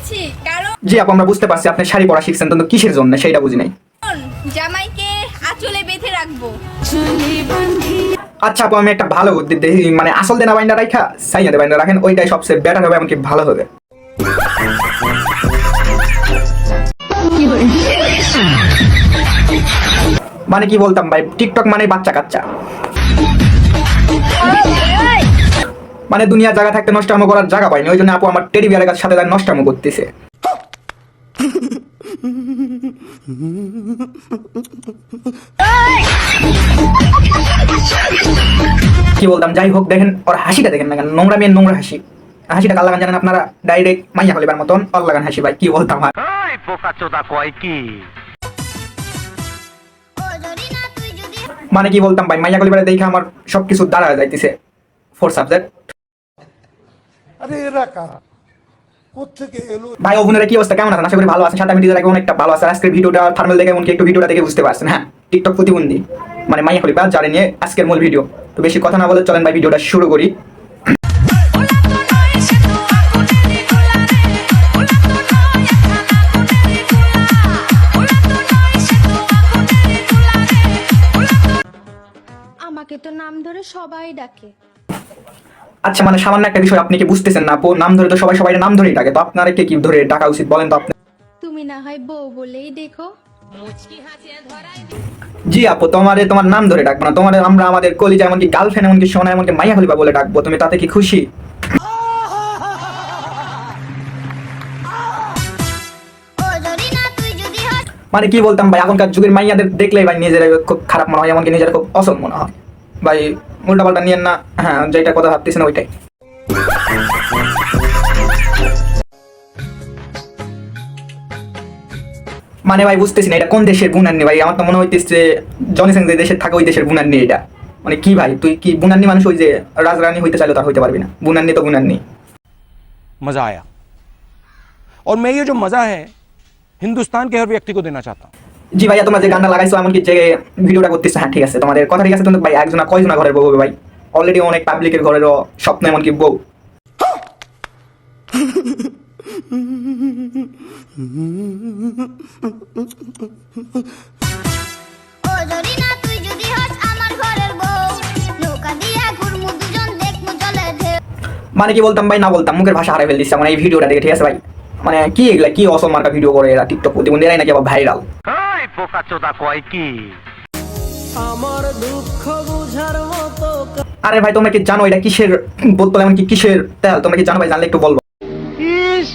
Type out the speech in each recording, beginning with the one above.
পেরেছি, কারণ জি আপু আমরা বুঝতে পারছি আপনি শাড়ি পরা শিখছেন, কিন্তু কিসের জন্য সেইটা বুঝি নাই। জামাইকে আঁচলে বেঁধে রাখবো। আচ্ছা আপু আমি একটা ভালো বুদ্ধি দেখি, মানে আসল দেনা বাইন্ডা রাখা সাইয়া দে বাইন্ডা রাখেন, ওইটাই সবচেয়ে বেটার হবে, এমনকি ভালো হবে। মানে কি বলতাম ভাই, টিকটক মানে বাচ্চা কাচ্চা, মানে দুনিয়া জায়গা থাকতে নষ্টামো করার জায়গা পাইনি, ওই জন্য আপু আমার টেডি বিয়ারের সাথে নষ্টামো করতেছে। কি বলতাম, যাই হোক দেখেন ওর হাসিটা দেখেন না কেন, নোংরা মেয়ের নোংরা হাসি। হাসিটা কাল লাগান জানেন আপনারা, ডাইরেক্ট মাইয়া হলিবার মতন অল লাগান হাসি ভাই। কি বলতাম আর মানে কি বলতাম ভাই, মাইয়া হলিবারে দেখে আমার সবকিছু দাঁড়া যাইতেছে ফোর সাবজেক্ট। ভাই অভিনয়ের কি অবস্থা, কেমন আছেন? আশা করি ভালো আছেন। সাথে আমি নিজের অনেকটা ভালো আছে। আজকের ভিডিওটা থার্মেল দেখে এমনকি একটু ভিডিওটা দেখে বুঝতে পারছেন, হ্যাঁ টিকটক প্রতিবন্ধী মানে মাইয়া খলিফা, যারে নিয়ে আজকের মূল ভিডিও। তো বেশি কথা না বলে চলেন ভাই ভিডিওটা শুরু করি। আমাকে তো নাম ধরে সবাই ডাকে। আচ্ছা মানে সামান্য একটা বিষয় আপনি কি বুঝতেছেন না আপু, নাম ধরে তো সবাই সবাই নাম ধরেই ডাকে, তো আপনারা কি ধরে ডাকা উচিত বলেন তো আপনি? তুমি না হয় বউ বলেই দেখো। জি আপু তোমার নাম ধরে ডাকবো না, তোমার আমরা আমাদের কলিজা এমনকি গার্লফ্রেন্ড এমনকি সোনা এমনকি মাইয়া খলিফা বলে ডাকবো, তুমি তাতে কি খুশি? মানে কি বলতাম ভাই, এখনকার যুগের মাইয়াদের দেখলেই ভাই নিজের খুব খারাপ মনে হয়, এমনকি নিজের খুব অসম মনে হয় ভাই। উল্টা পাল্টা নিয়েন না, হ্যাঁ যেটা কথা ভাবতেছেন ওইটাই। মানে ভাই বুঝতেছি না এটা কোন দেশের বুনান্নি ভাই, আমার তো মনে হইতেছে জনি সিং যে দেশে থাকে ওই দেশের বুনান্নি এটা। মানে কি ভাই, তুই কি বুনান্নি মানুষ ওই যে রাজরানী হইতে চাইলে তার হইতে পারবি না, বুনান্নি তো বুনান্নি। मजा आया और मैं ये जो मजा है हिंदुस्तान के हर व्यक्ति को देना चाहता हूँ। জি ভাইয়া তোমরা যে গানটা লাগাইছো এমনকি যে ভিডিওটা করতেছো, হ্যাঁ ঠিক আছে তোমাদের কথা ঠিক আছে, কিন্তু ভাই একজনা কয়জনা ঘরের বউ হবে ভাই? অলরেডি অনেক পাবলিকের ঘরেরও স্বপ্ন এমনকি বউ। মানে কি বলতাম ভাই, না বলতাম মুখের ভাষা হারাই ফেল দিচ্ছে মানে এই ভিডিওটা দেখে, ঠিক আছে ভাই? মানে কি এগুলা, কি অসম মার্কা ভিডিও করে এরা টিকটক প্রতিবন্ধী, এরাই নাকি আবার ভাইরাল। আরে ভাই তোমরা কি জানো এটা কিসের বোতল এমনকি কিসের তেল, তোমরা কি জানো ভাই? জানলে একটু বলবো। ইস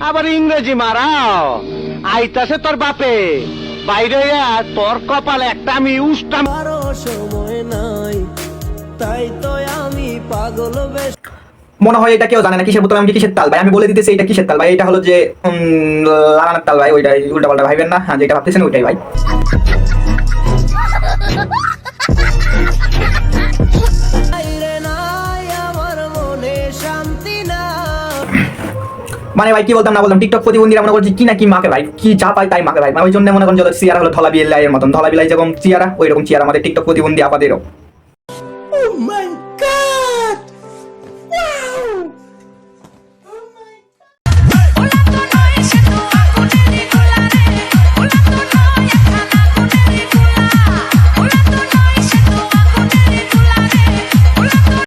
আবার ইংরেজি মারাও আইতাছে তোর বাপে বাইরে তোর কপালে একটা আমি উষ্টাম সময় নাই তাই তো আমি পাগল বেশ। মনে হয় এটা কেউ জানে না কিসের বোতল এমনকি কিসের তাল ভাই, আমি বলে দিতেছি এটা কিসের তাল ভাই। এটা হলো যে লাগানোর তাল ভাই, ওইটাই উল্টা পাল্টা ভাইবেন না, হ্যাঁ যেটা ভাবতেছেন ওইটাই ভাই। মানে ভাই কি বলতাম না বলতাম, টিকটক প্রতিবন্ধীরা মনে করছি কি না কি মাকে ভাই, কি যা পাই তাই মাকে ভাই। মানে ওই জন্য মনে করেন যত চেয়ারা হলো ধলা বিলাই এর মতন, ধলা বিলাই যেরকম চেয়ারা ওই রকম চেয়ারা আমাদের টিকটক প্রতিবন্ধী আপাদেরও।